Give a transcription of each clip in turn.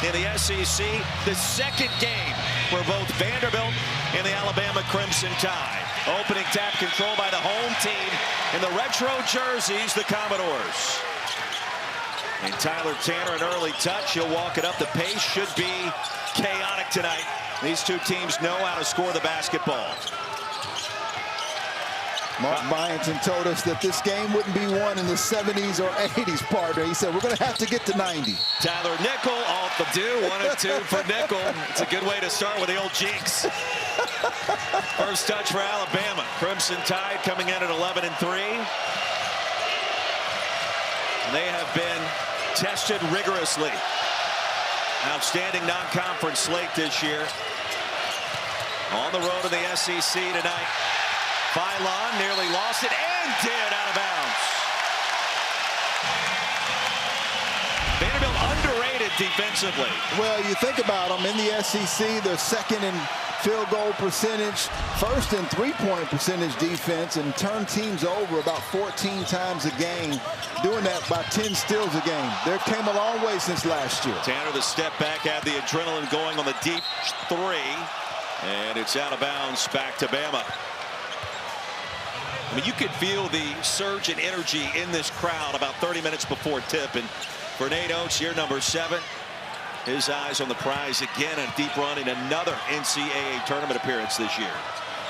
in the SEC. The second game for both Vanderbilt and the Alabama Crimson Tide. Opening tap control by the home team in the retro jerseys, the Commodores. And Tyler Tanner, an early touch. He'll walk it up. The pace should be chaotic tonight. These two teams know how to score the basketball. Mark Byington told us that this game wouldn't be won in the 70s or 80s, partner. He said, we're going to have to get to 90. Tyler Nickel off the do. 1 and 2 for Nickel. It's a good way to start with the old Jinx. First touch for Alabama. Crimson Tide coming in at 11 and 3. They have been tested rigorously. Outstanding non-conference slate this year. On the road to the SEC tonight. Philon nearly lost it and did out of bounds. Vanderbilt underrated defensively. Well, you think about them in the SEC, they're second in field goal percentage, first in three-point percentage defense, and turn teams over about 14 times a game, doing that by 10 steals a game. They came a long way since last year. Tanner, the step back, had the adrenaline going on the deep three, and it's out of bounds back to Bama. I mean, you could feel the surge in energy in this crowd about 30 minutes before tip. And for Nate Oates, year number 7, his eyes on the prize again. A deep run in another NCAA tournament appearance this year.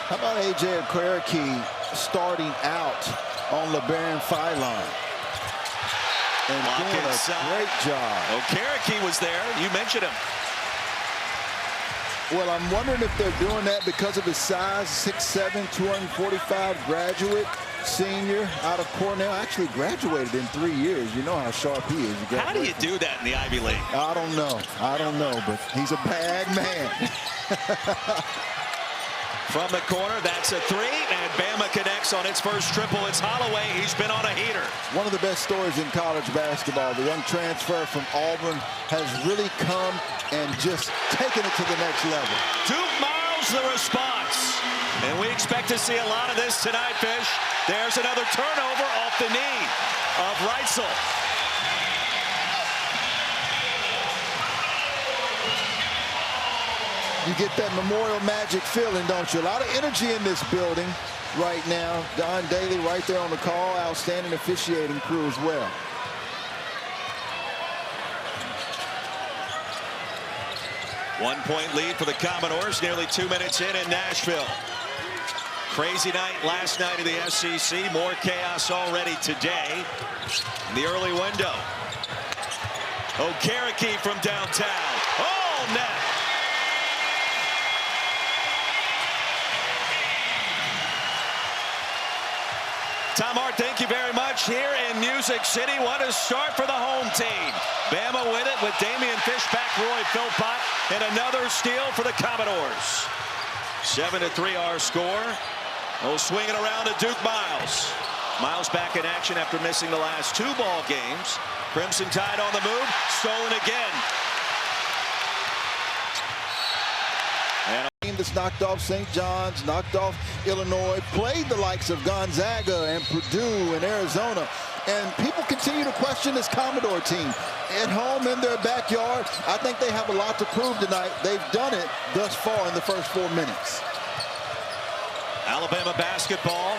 How about A.J. Okereke starting out on Labaron Philon? And doing a great job. Okereke was there. You mentioned him. Well, I'm wondering if they're doing that because of his size, 6'7", 245, graduate, senior, out of Cornell. Actually graduated in 3 years. You know how sharp he is. How do you do that in the Ivy League? I don't know, but he's a bad man. From the corner, that's a 3, and Bama connects on its first triple. It's Holloway. He's been on a heater. One of the best stories in college basketball. The young transfer from Auburn has really come and just taken it to the next level. Duke Miles, the response. And we expect to see a lot of this tonight, Fish. There's another turnover off the knee of Reitzel. You get that Memorial Magic feeling, don't you? A lot of energy in this building right now. Don Daly right there on the call. Outstanding officiating crew as well. One-point lead for the Commodores. Nearly 2 minutes in Nashville. Crazy night last night in the SEC. More chaos already today in the early window. Okereke from downtown. Oh, net. Tom Hart, thank you very much. Here in Music City, what a start for the home team. Bama with it with Damian Fishback, Roy Philpott, and another steal for the Commodores. 7-3 our score. Oh, swinging around to Duke Miles. Miles back in action after missing the last 2 ball games. Crimson Tide on the move, stolen again. And that's knocked off St. John's, knocked off Illinois, played the likes of Gonzaga and Purdue and Arizona. And people continue to question this Commodore team. At home in their backyard, I think they have a lot to prove tonight. They've done it thus far in the first 4 minutes. Alabama basketball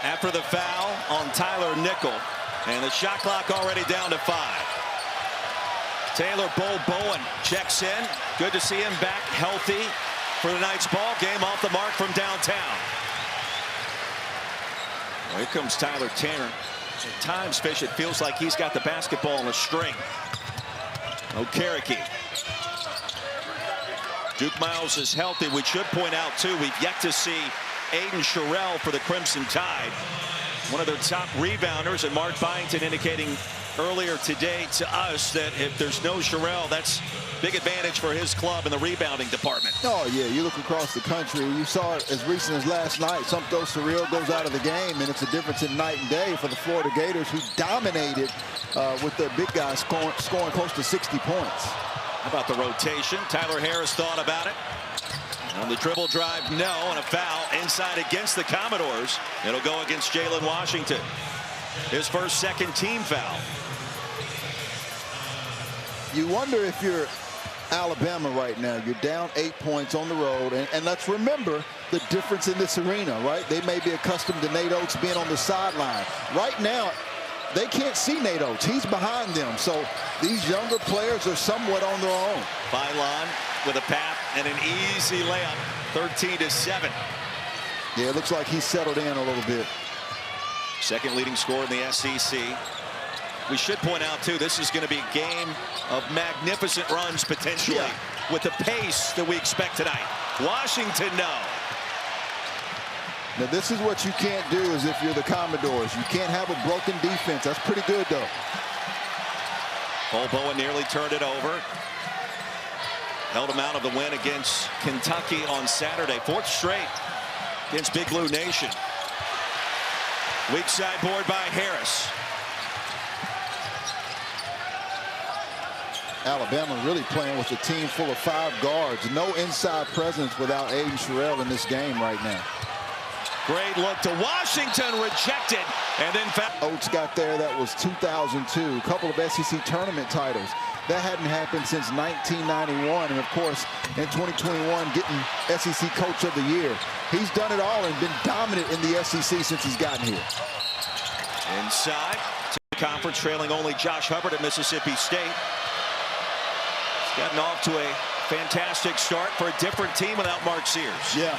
after the foul on Tyler Nickel. And the shot clock already down to 5. Taylor Bowen checks in. Good to see him back healthy for tonight's ball game, off the mark from downtown. Well, here comes Tyler Tanner. At times, Fish, it feels like he's got the basketball on a string. Okereke. Duke Miles is healthy. We should point out, too, we've yet to see Aiden Sherrill for the Crimson Tide. One of their top rebounders, and Mark Byington indicating earlier today to us that if there's no Sherrill, that's big advantage for his club in the rebounding department. Oh, yeah, you look across the country. You saw it as recent as last night. Something Sherrill goes out of the game, and it's a difference in night and day for the Florida Gators, who dominated with their big guys scoring close to 60 points. How about the rotation? Tyler Harris thought about it. On the dribble drive, no, and a foul inside against the Commodores. It'll go against Jalen Washington. His first second team foul. You wonder if you're Alabama right now. You're down 8 points on the road. And let's remember the difference in this arena, right? They may be accustomed to Nate Oates being on the sideline. Right now, they can't see Nate Oates. He's behind them. So these younger players are somewhat on their own. Philon with a path and an easy layup, 13-7. Yeah, it looks like he's settled in a little bit. Second leading scorer in the SEC. We should point out, too, this is going to be a game of magnificent runs, potentially, with the pace that we expect tonight. Washington, no. Now, this is what you can't do is if you're the Commodores. You can't have a broken defense. That's pretty good, though. Bowen nearly turned it over. Held him out of the win against Kentucky on Saturday. Fourth straight against Big Blue Nation. Weak side board by Harris. Alabama really playing with a team full of 5 guards. No inside presence without Aiden Sherrill in this game right now. Great look to Washington, rejected, and then Oates got there. That was 2002. A couple of SEC tournament titles. That hadn't happened since 1991. And, of course, in 2021, getting SEC Coach of the Year. He's done it all and been dominant in the SEC since he's gotten here. Inside to the conference, trailing only Josh Hubbard at Mississippi State. He's gotten off to a fantastic start for a different team without Mark Sears. Yeah,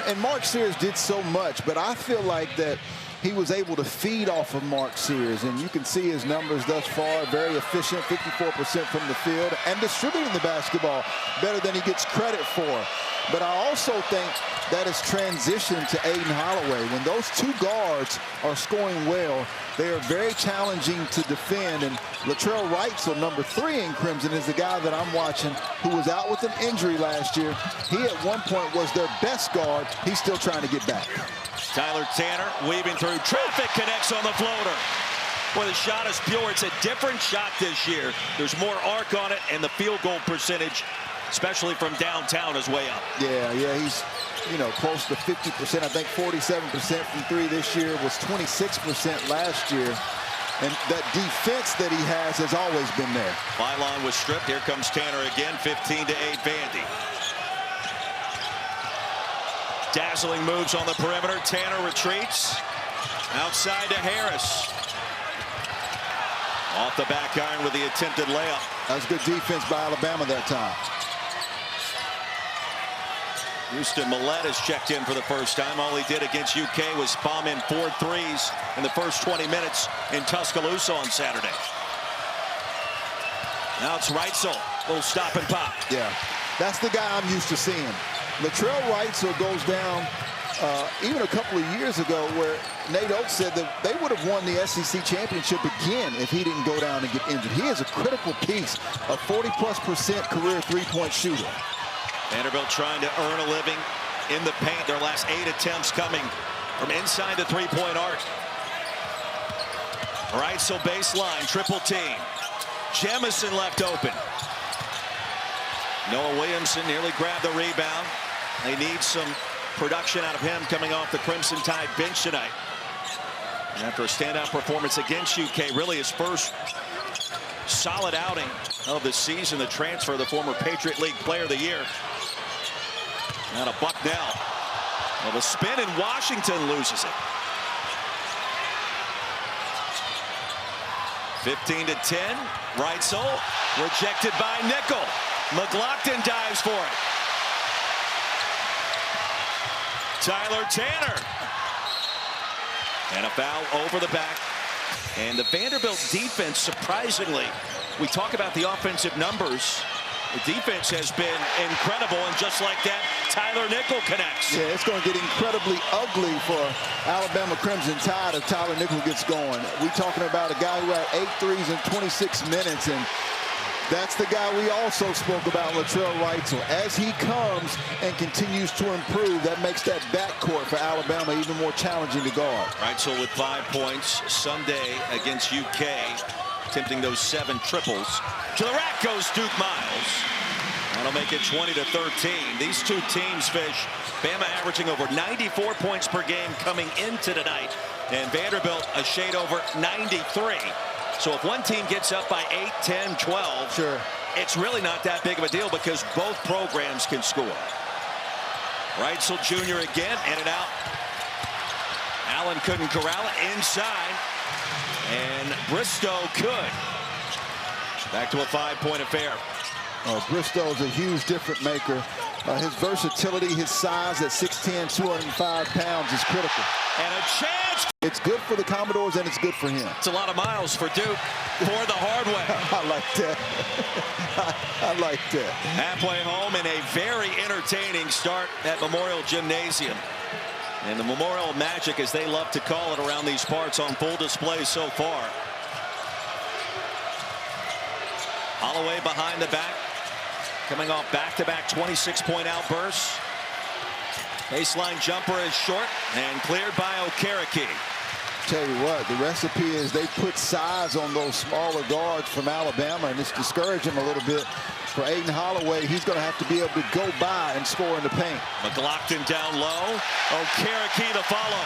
and Mark Sears did so much, but I feel like that he was able to feed off of Mark Sears, and you can see his numbers thus far. Very efficient, 54% from the field, and distributing the basketball better than he gets credit for. But I also think that has transitioned to Aiden Holloway. When those 2 guards are scoring well, they are very challenging to defend. And Latrell Wrightsell, number 3 in Crimson, is the guy that I'm watching who was out with an injury last year. He at one point was their best guard. He's still trying to get back. Tyler Tanner weaving through traffic, connects on the floater. Boy, the shot is pure. It's a different shot this year. There's more arc on it, and the field goal percentage, especially from downtown, is way up. Yeah, he's, close to 50%. I think 47% from 3 this year, was 26% last year. And that defense that he has always been there. Philon was stripped. Here comes Tanner again, 15-8 Vandy. Dazzling moves on the perimeter. Tanner retreats. Outside to Harris. Off the back iron with the attempted layup. That was good defense by Alabama that time. Houston Millett has checked in for the first time. All he did against UK was bomb in 4 threes in the first 20 minutes in Tuscaloosa on Saturday. Now it's Wrightsell. Little stop and pop. Yeah, that's the guy I'm used to seeing. Latrell Wrightsell goes down even a couple of years ago where Nate Oates said that they would have won the SEC championship again if he didn't go down and get injured. He is a critical piece, a 40+% career 3-point shooter. Vanderbilt trying to earn a living in the paint. Their last 8 attempts coming from inside the 3-point arc. Wrightsell baseline, triple team. Jemison left open. Noah Williamson nearly grabbed the rebound. They need some production out of him coming off the Crimson Tide bench tonight. And after a standout performance against UK, really his first solid outing of the season, the transfer, the former Patriot League Player of the Year. Now to Bucknell. Well, the spin in Washington loses it. 15-10. Wrightsell rejected by Nickel. McLaughlin dives for it. Tyler Tanner. And a foul over the back. And the Vanderbilt defense, surprisingly, we talk about the offensive numbers. The defense has been incredible, and just like that, Tyler Nickel connects. Yeah, it's going to get incredibly ugly for Alabama Crimson Tide if Tyler Nickel gets going. We're talking about a guy who had 8 threes in 26 minutes, and that's the guy we also spoke about, Latrell Wrightsell. As he comes and continues to improve, that makes that backcourt for Alabama even more challenging to guard. Wrightsell with 5 points Sunday against UK, attempting those 7 triples. To the rack goes Duke Miles. That'll make it 20-13. These 2 teams, Fish, Bama averaging over 94 points per game coming into tonight, and Vanderbilt a shade over 93. So if one team gets up by 8, 10, 12, sure, it's really not that big of a deal because both programs can score. Reitzel Jr. again, in and out. Allen couldn't corral it inside, and Bristow could. Back to a 5-point affair. Bristow is a huge difference maker. His versatility, his size at 6'10", 205 pounds is critical. And a chance. It's good for the Commodores and it's good for him. It's a lot of miles for Duke for the hard way. I like that. I like that. Halfway home in a very entertaining start at Memorial Gymnasium. And the Memorial Magic, as they love to call it around these parts, on full display so far. Holloway behind the back. Coming off back-to-back 26-point outbursts. Baseline jumper is short and cleared by Okereke. Tell you what, the recipe is they put size on those smaller guards from Alabama, and it's discouraging a little bit for Aiden Holloway. He's going to have to be able to go by and score in the paint. McLaughlin down low. Okereke the follow.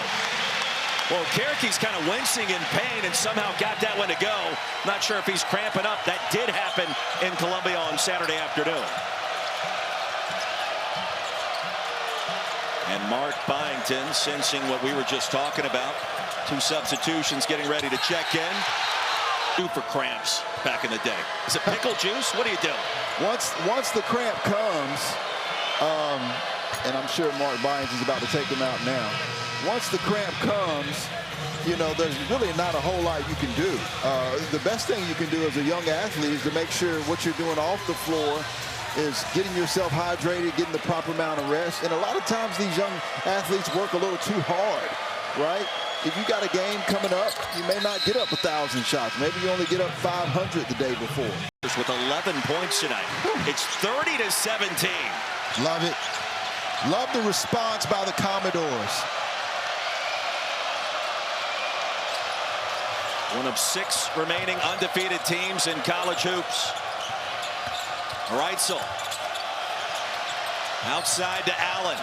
Well, Okereke's kind of wincing in pain and somehow got that one to go. Not sure if he's cramping up. That did happen in Columbia on Saturday afternoon. And Mark Byington, sensing what we were just talking about. 2 substitutions getting ready to check in. Do for cramps back in the day. Is it pickle juice? What do you do? Once the cramp comes, and I'm sure Mark Byington's about to take them out now. Once the cramp comes, you know, there's really not a whole lot you can do. The best thing you can do as a young athlete is to make sure what you're doing off the floor is getting yourself hydrated, getting the proper amount of rest. And a lot of times these young athletes work a little too hard, right? If you got a game coming up, you may not get up 1,000 shots. Maybe you only get up 500 the day before. With 11 points tonight. It's 30-17. Love it. Love the response by the Commodores. One of 6 remaining undefeated teams in college hoops. Reitzel. Outside to Allen.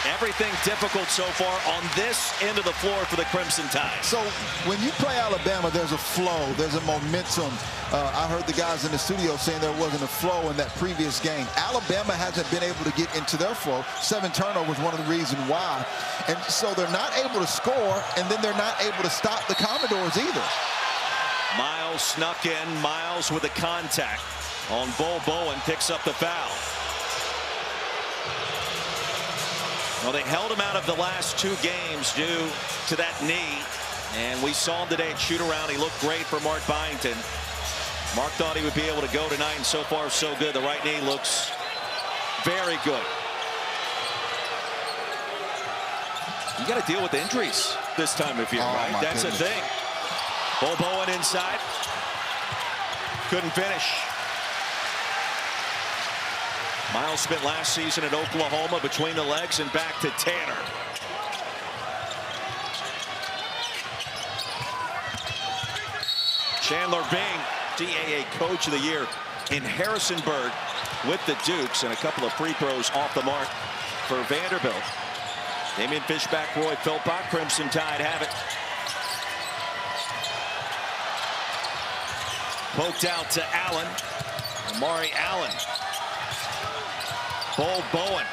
Everything difficult so far on this end of the floor for the Crimson Tide. So when you play Alabama, there's a flow, there's a momentum. I heard the guys in the studio saying there wasn't a flow in that previous game. Alabama hasn't been able to get into their flow. 7 turnovers, one of the reasons why. And so they're not able to score, and then they're not able to stop the Commodores either. Miles snuck in. Miles with the contact on Bol Bowen, picks up the foul. Well, they held him out of the last 2 games due to that knee. And we saw him today at shoot-around. He looked great for Mark Byington. Mark thought he would be able to go tonight, and so far so good. The right knee looks very good. You got to deal with injuries this time of year, right? That's the thing. Bol Bowen inside. Couldn't finish. Miles spent last season at Oklahoma between the legs and back to Tanner. Chandler Bing, CAA Coach of the Year in Harrisonburg with the Dukes, and a couple of free throws off the mark for Vanderbilt. Damian Fishback, Roy Philpott, Crimson Tide have it. Poked out to Allen. Amari Allen. Bol Bowen.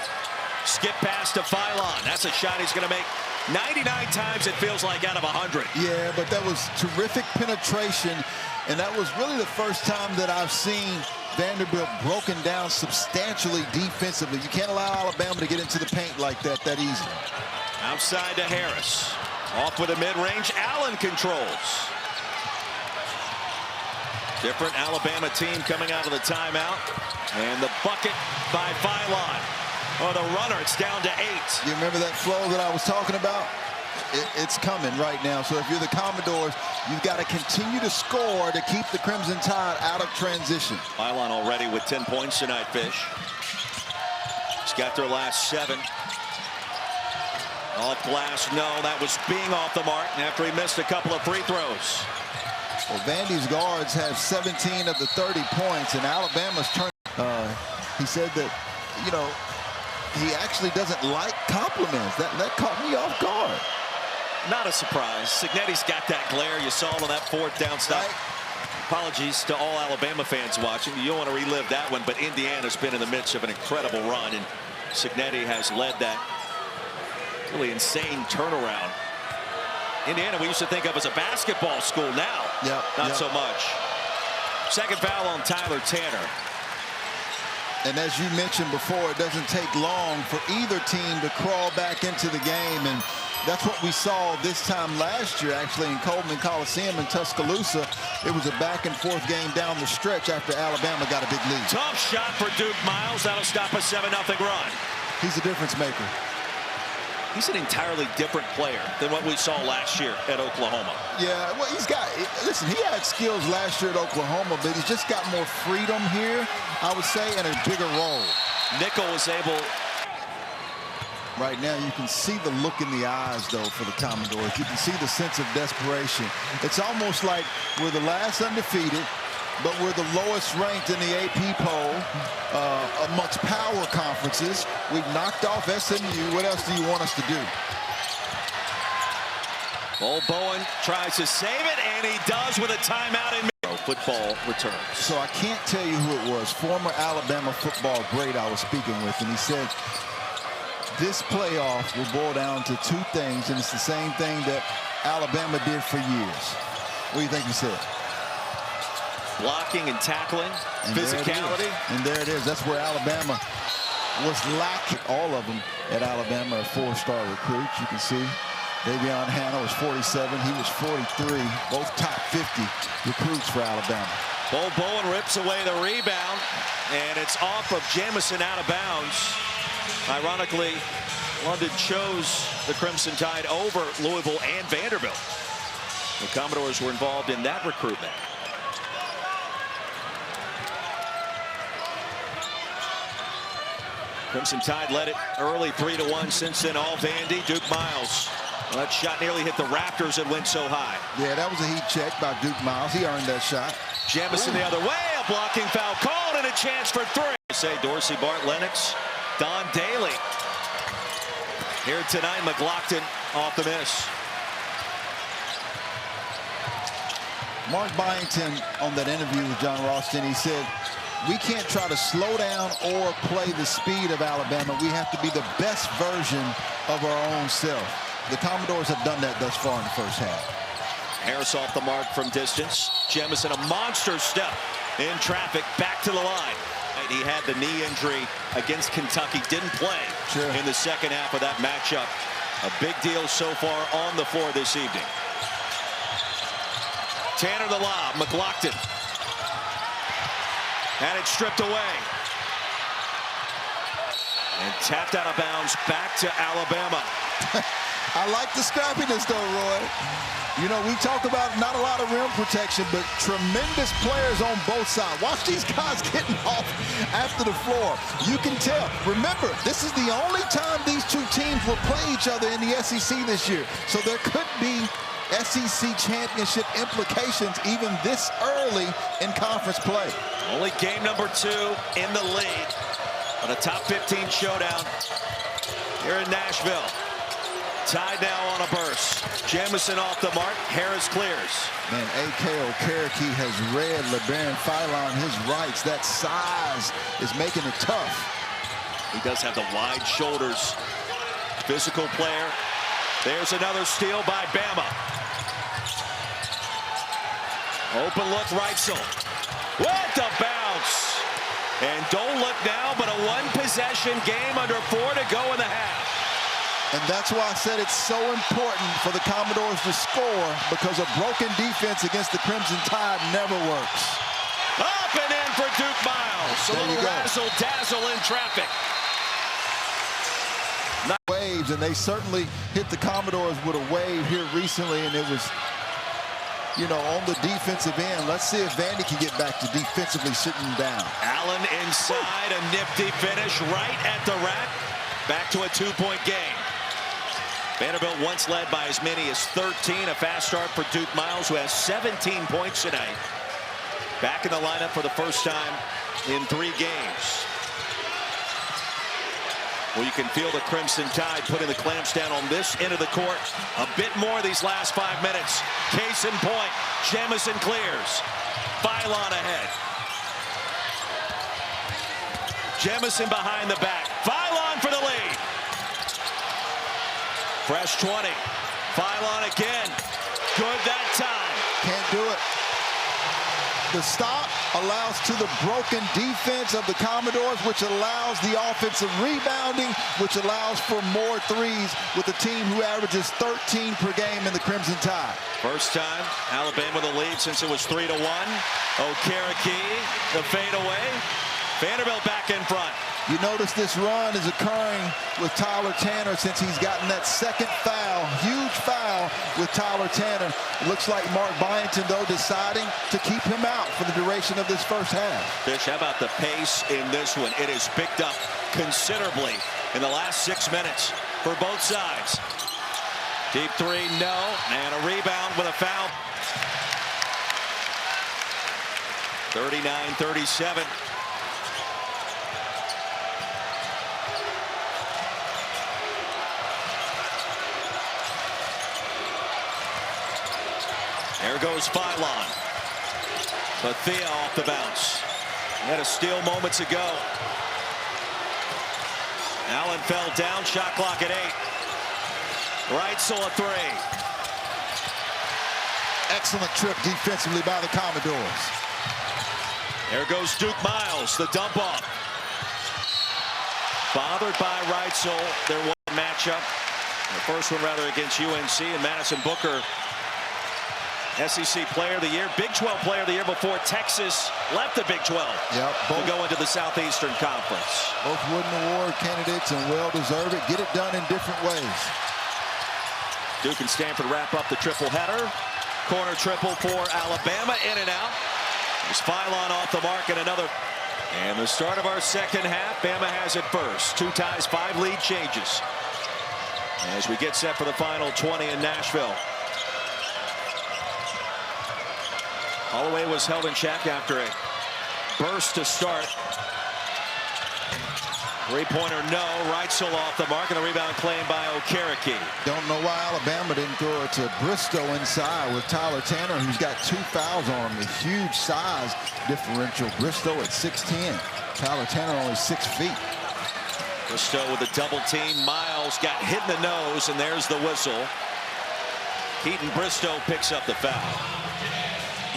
Skip pass to Philon. That's a shot he's going to make 99 times, it feels like, out of 100. Yeah, but that was terrific penetration, and that was really the first time that I've seen Vanderbilt broken down substantially defensively. You can't allow Alabama to get into the paint like that easy. Outside to Harris. Off with a mid-range. Allen controls. Different Alabama team coming out of the timeout. And the bucket by Philon. Oh, the runner, it's down to 8. You remember that flow that I was talking about? It's coming right now. So if you're the Commodores, you've got to continue to score to keep the Crimson Tide out of transition. Philon already with 10 points tonight, Fish. He's got their last 7. Off glass, no, that was Bing off the mark after he missed a couple of free throws. Well, Vandy's guards have 17 of the 30 points, and Alabama's turn. He said that, you know, he actually doesn't like compliments. That caught me off guard. Not a surprise. Signetti's got that glare. You saw him on that 4th down stop. Apologies to all Alabama fans watching. You don't want to relive that one, but Indiana's been in the midst of an incredible run, and Cignetti has led that really insane turnaround. Indiana, we used to think of as a basketball school. Now, not so much. Second foul on Tyler Tanner. And as you mentioned before, it doesn't take long for either team to crawl back into the game. And that's what we saw this time last year, actually, in Coleman Coliseum in Tuscaloosa. It was a back-and-forth game down the stretch after Alabama got a big lead. Tough shot for Duke Miles. That'll stop a 7-0 run. He's a difference maker. He's an entirely different player than what we saw last year at Oklahoma. Yeah, well, listen, he had skills last year at Oklahoma, but he's just got more freedom here, I would say, and a bigger role. Nickel was able. Right now, you can see the look in the eyes, though, for the Commodores. You can see the sense of desperation. It's almost like we're the last undefeated, but we're the lowest ranked in the AP poll amongst power conferences. We've knocked off SMU. What else do you want us to do? Old Bowen tries to save it, and he does with a timeout in football returns. So I can't tell you who it was. Former Alabama football great I was speaking with, and he said, this playoff will boil down to two things, and it's the same thing that Alabama did for years. What do you think he said? Blocking and tackling, and physicality. And there it is. That's where Alabama was lacking. All of them at Alabama are four-star recruits. You can see Davion Hannah was 47. He was 43. Both top 50 recruits for Alabama. Bo Bowen rips away the rebound, and it's off of Jamison out of bounds. Ironically, London chose the Crimson Tide over Louisville and Vanderbilt. The Commodores were involved in that recruitment. Crimson Tide led it early 3-1. Since then, all Vandy. Duke Miles. Well, that shot nearly hit the Raptors. It went so high. Yeah, that was a heat check by Duke Miles. He earned that shot. Jamison the other way. A blocking foul called and a chance for three. Say Dorsey, Bart Lennox, Don Daly. Here tonight, McLaughlin off the miss. Mark Byington on that interview with John Ralston, he said, we can't try to slow down or play the speed of Alabama. We have to be the best version of our own self. The Commodores have done that thus far in the first half. Harris off the mark from distance. Jamison, a monster step in traffic, back to the line. He had the knee injury against Kentucky, didn't play in the second half of that matchup. A big deal so far on the floor this evening. Tanner the lob, McLaughlin. Had it stripped away. And tapped out of bounds back to Alabama. I like the scrappiness, though, Roy. You know, we talk about not a lot of rim protection, but tremendous players on both sides. Watch these guys getting off after the floor. You can tell. Remember, this is the only time these two teams will play each other in the SEC this year. So there could be SEC championship implications even this early in conference play. Only game number 2 in the league on a top 15 showdown here in Nashville. Tied now on a burst. Jamison off the mark. Harris clears. Man, A.K. Okereke has read Labaron Philon his rights. That size is making it tough. He does have the wide shoulders. Physical player. There's another steal by Bama. Open look, Reitzel. What the bounce. And don't look now, but a one-possession game under 4 to go in the half. And that's why I said it's so important for the Commodores to score, because a broken defense against the Crimson Tide never works. Up and in for Duke Miles. A little razzle-dazzle in traffic. Waves, and they certainly hit the Commodores with a wave here recently, and it was, you know, on the defensive end. Let's see if Vandy can get back to defensively sitting down. Allen inside, a nifty finish right at the rack. Back to a 2-point game. Vanderbilt once led by as many as 13. A fast start for Duke Miles, who has 17 points tonight. Back in the lineup for the first time in 3 games. Well, you can feel the Crimson Tide putting the clamps down on this end of the court a bit more these last 5 minutes. Case in point, Jamison clears. Philon ahead. Jemison behind the back. Philon for the lead. Fresh 20. Philon again. Good that time. Can't do it. The stop allows to the broken defense of the Commodores, which allows the offensive rebounding, which allows for more threes with a team who averages 13 per game in the Crimson Tide. First time Alabama the lead since it was 3-1. Okereke, the fadeaway. Vanderbilt back in front. You notice this run is occurring with Tyler Tanner since he's gotten that second foul, huge foul with Tyler Tanner. It looks like Mark Byington, though, deciding to keep him out for the duration of this first half. Fish, how about the pace in this one? It has picked up considerably in the last 6 minutes for both sides. Deep three, no, and a rebound with a foul. 39-37. There goes Philon. Bethea off the bounce. He had a steal moments ago. Allen fell down. Shot clock at 8. Reitzel a 3. Excellent trip defensively by the Commodores. There goes Duke Miles, the dump off. Bothered by Reitzel. There was a matchup. The first one rather against UNC, and Madison Booker, SEC Player of the Year, Big 12 Player of the Year before Texas left the Big 12 to go into the Southeastern Conference. Both Wooden Award candidates and well-deserved it. Get it done in different ways. Duke and Stanford wrap up the triple header. Corner triple for Alabama, in and out. There's Philon off the mark and another. And the start of our second half, Bama has it first. 2 ties, 5 lead changes as we get set for the final 20 in Nashville. Holloway was held in check after a burst to start. Three-pointer, no. Reitzel off the mark, and the rebound claimed by Okereke. Don't know why Alabama didn't throw it to Bristow inside with Tyler Tanner, who's got 2 fouls on him. A huge size differential. Bristow at 6'10". Tyler Tanner only 6 feet. Bristow with a double team. Miles got hit in the nose, and there's the whistle. Keaton Bristow picks up the foul.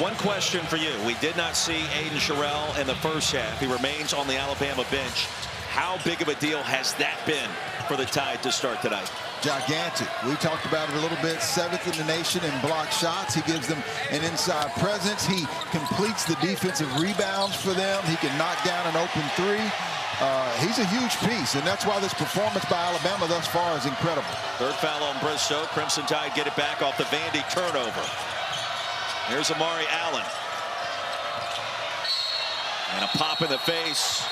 One question for you. We did not see Aiden Sherrill in the first half. He remains on the Alabama bench. How big of a deal has that been for the Tide to start tonight? Gigantic. We talked about it a little bit. 7th in the nation in block shots. He gives them an inside presence. He completes the defensive rebounds for them. He can knock down an open 3. He's a huge piece, and that's why this performance by Alabama thus far is incredible. Third foul on Bristow. Crimson Tide get it back off the Vandy turnover. Here's Amari Allen. And a pop in the face.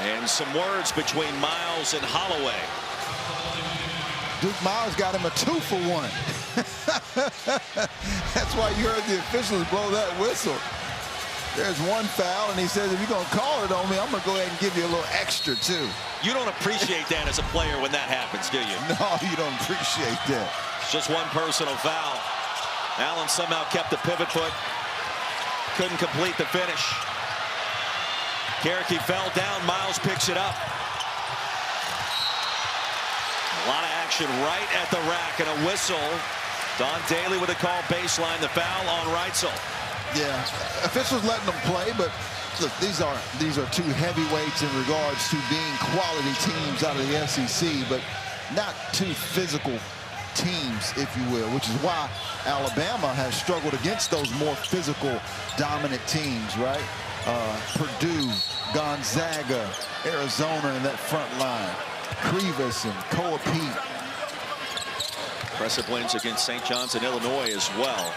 And some words between Miles and Holloway. Duke Miles got him a 2 for 1. That's why you heard the officials blow that whistle. There's 1 foul, and he says, if you're going to call it on me, I'm going to go ahead and give you a little extra, too. You don't appreciate that as a player when that happens, do you? No, you don't appreciate that. It's just 1 personal foul. Allen somehow kept the pivot foot. Couldn't complete the finish. Okereke fell down. Miles picks it up. A lot of action right at the rack and a whistle. Don Daly with a call baseline. The foul on Reitzel. Yeah, officials letting them play, but look, these are 2 heavyweights in regards to being quality teams out of the SEC, but not 2 physical teams, if you will, which is why Alabama has struggled against those more physical, dominant teams, right? Purdue, Gonzaga, Arizona in that front line, Krivas and Koa Pete. Impressive wins against St. John's and Illinois as well.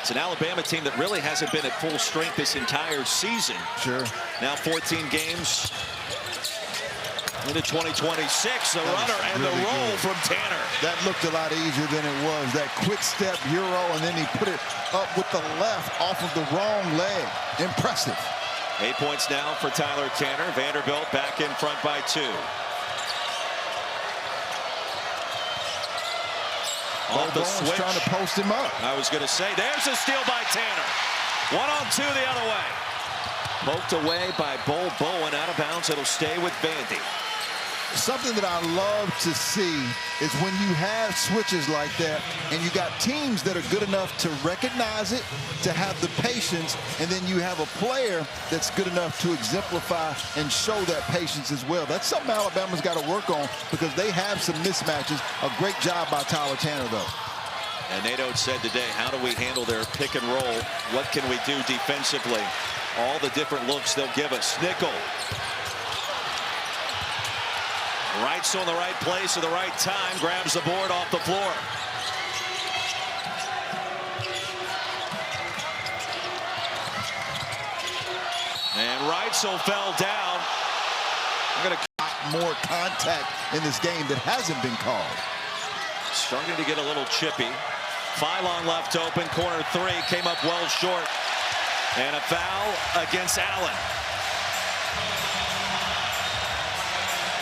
It's an Alabama team that really hasn't been at full strength this entire season. Sure. Now 14 games into 2026. The runner and really the roll from Tanner. That looked a lot easier than it was. That quick step Euro, and then he put it up with the left off of the wrong leg. Impressive. 8 points now for Tyler Tanner. Vanderbilt back in front by 2. Off the switch. Trying to post him up. I was going to say, there's a steal by Tanner. 1-on-2 the other way. Poked away by Bol Bowen, out of bounds. It'll stay with Vandy. Something that I love to see is when you have switches like that and you got teams that are good enough to recognize it, to have the patience, and then you have a player that's good enough to exemplify and show that patience as well. That's something Alabama's got to work on because they have some mismatches. A great job by Tyler Tanner, though. And Nato said today, how do we handle their pick and roll? What can we do defensively? All the different looks they'll give us. Nickel. Wright's on the right place at the right time. Grabs the board off the floor. And Wrightsel fell down. I'm going to more contact in this game that hasn't been called. Starting to get a little chippy. Philon left open. Corner three. Came up well short. And a foul against Allen.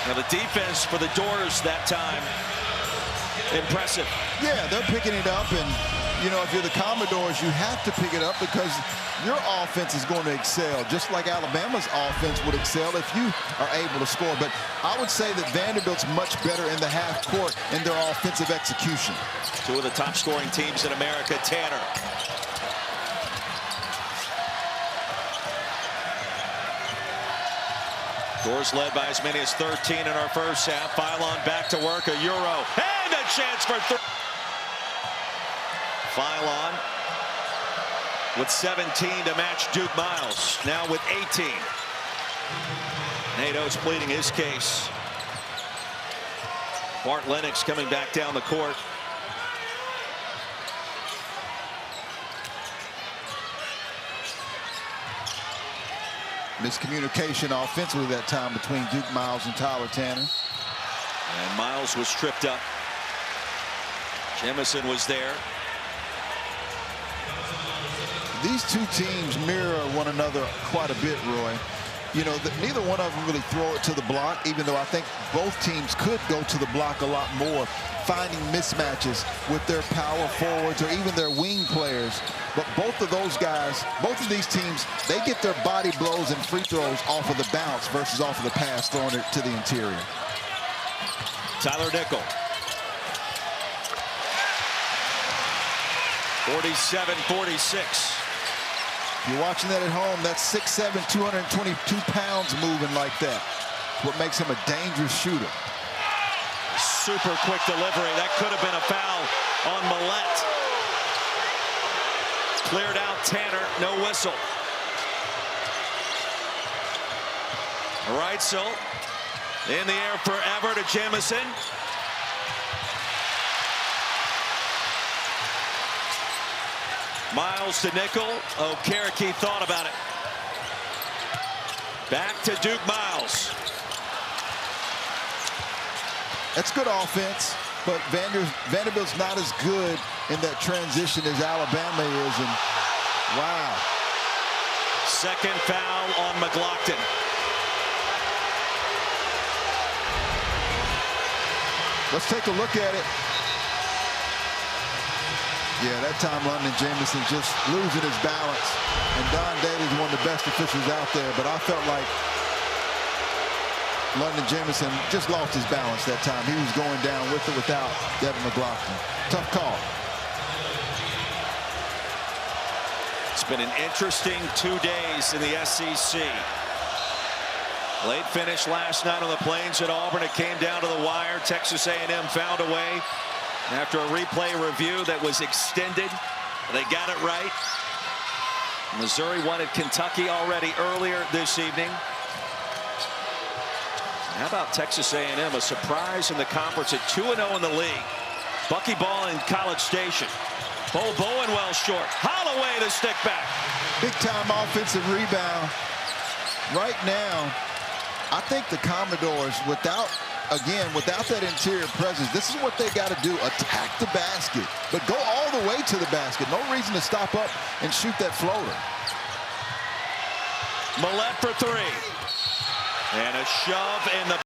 Now the defense for the Doors that time, impressive. Yeah, they're picking it up, and you know, if you're the Commodores, you have to pick it up because your offense is going to excel, just like Alabama's offense would excel if you are able to score. But I would say that Vanderbilt's much better in the half court in their offensive execution. Two of the top scoring teams in America. Tanner. Doors led by as many as 13 in our first half. Philon back to work, a Euro, and a chance for three. Philon with 17 to match Duke Miles, now with 18. Nato's pleading his case. Bart Lennox coming back down the court. Miscommunication offensively that time between Duke Miles and Tyler Tanner. And Miles was tripped up. Jamison was there. These two teams mirror one another quite a bit, Roy. You know, neither one of them really throw it to the block, even though I think both teams could go to the block a lot more, finding mismatches with their power forwards or even their wing players. But both of those guys, both of these teams, they get their body blows and free throws off of the bounce versus off of the pass, throwing it to the interior. Tyler Nickel. 47-46. If you're watching that at home, that's 6'7", 222 pounds moving like that. What makes him a dangerous shooter. Super quick delivery. That could have been a foul on Millette. Cleared out Tanner, no whistle. Wrightsel in the air forever to Jamison. Miles to Nickel. Okereke thought about it. Back to Duke Miles. That's good offense, but Vanderbilt's not as good in that transition as Alabama is. And wow. Second foul on McLaughlin. Let's take a look at it. Yeah, that time London Jamison just losing his balance. And Don Daly's one of the best officials out there, but I felt like London Jamison just lost his balance that time. He was going down with or without Devin McLaughlin. Tough call. It's been an interesting 2 days in the SEC. Late finish last night on the Plains at Auburn. It came down to the wire. Texas A&M found a way. After a replay review that was extended, they got it right. Missouri wanted Kentucky already earlier this evening. How about Texas A&M? A surprise in the conference at 2-0 in the league. Bucky Ball in College Station. Bol Bowen well short. Holloway the stick back. Big time offensive rebound. Right now, I think the Commodores, without that interior presence, this is what they got to do. Attack the basket, but go all the way to the basket. No reason to stop up and shoot that floater. Millette for three. And a shove in the